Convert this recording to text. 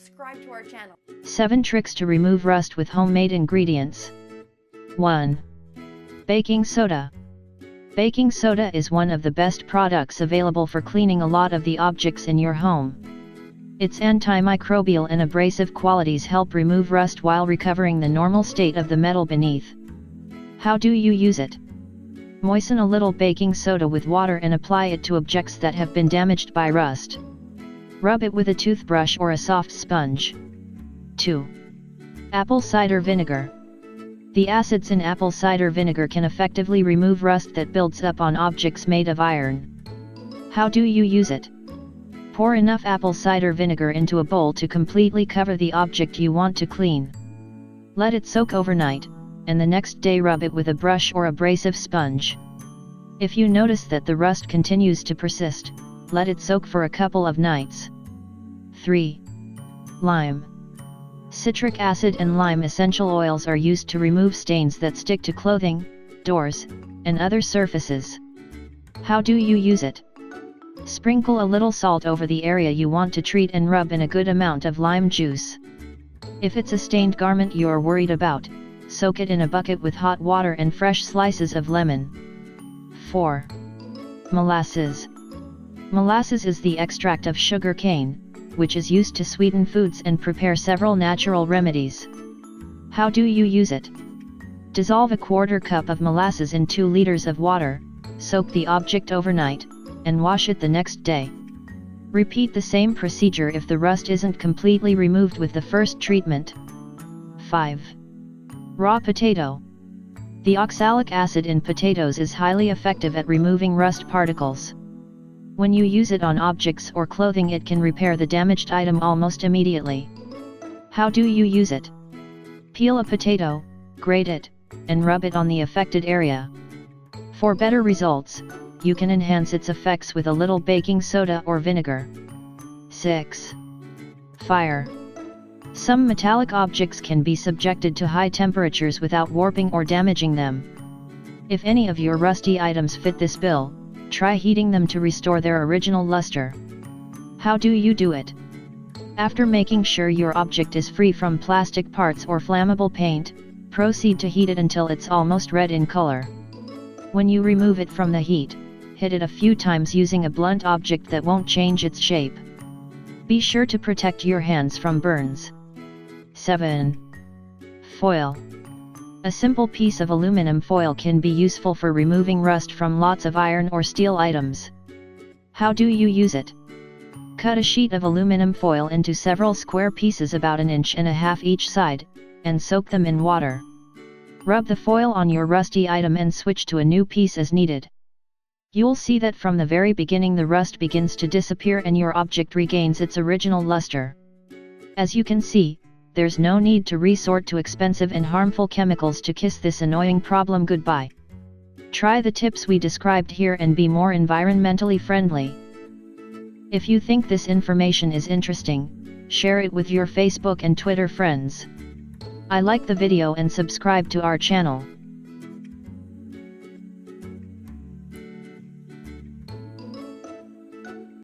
subscribe to our channel. 7 Tricks to remove rust with homemade ingredients. 1. Baking soda. Baking soda is one of the best products available for cleaning a lot of the objects in your home. Its antimicrobial and abrasive qualities help remove rust while recovering the normal state of the metal beneath. How do you use it? Moisten a little baking soda with water and apply it to objects that have been damaged by rust. Rub it with a toothbrush or a soft sponge. 2. Apple cider vinegar. The acids in apple cider vinegar can effectively remove rust that builds up on objects made of iron. How do you use it? Pour enough apple cider vinegar into a bowl to completely cover the object you want to clean. Let it soak overnight, and the next day rub it with a brush or abrasive sponge. If you notice that the rust continues to persist, let it soak for a couple of nights. 3. Lime. Citric acid and lime essential oils are used to remove stains that stick to clothing, doors, and other surfaces. How do you use it? Sprinkle a little salt over the area you want to treat and rub in a good amount of lime juice. If it's a stained garment you're worried about, soak it in a bucket with hot water and fresh slices of lemon. 4. Molasses. Molasses is the extract of sugar cane, which is used to sweeten foods and prepare several natural remedies. How do you use it? Dissolve a quarter cup of molasses in 2 liters of water, soak the object overnight, and wash it the next day. Repeat the same procedure if the rust isn't completely removed with the first treatment. 5. Raw potato. The oxalic acid in potatoes is highly effective at removing rust particles. When you use it on objects or clothing, it can repair the damaged item almost immediately. How do you use it? Peel a potato, grate it, and rub it on the affected area. For better results, you can enhance its effects with a little baking soda or vinegar. 6. Fire. Some metallic objects can be subjected to high temperatures without warping or damaging them. If any of your rusty items fit this bill, try heating them to restore their original luster. How do you do it? After making sure your object is free from plastic parts or flammable paint, proceed to heat it until it's almost red in color. When you remove it from the heat, hit it a few times using a blunt object that won't change its shape. Be sure to protect your hands from burns. 7. Foil. A simple piece of aluminum foil can be useful for removing rust from lots of iron or steel items. How do you use it? Cut a sheet of aluminum foil into several square pieces about 1.5 inches each side, and soak them in water. Rub the foil on your rusty item and switch to a new piece as needed. You'll see that from the very beginning the rust begins to disappear and your object regains its original luster. As you can see, there's no need to resort to expensive and harmful chemicals to kiss this annoying problem goodbye. Try the tips we described here and be more environmentally friendly. If you think this information is interesting, share it with your Facebook and Twitter friends. I like the video and subscribe to our channel.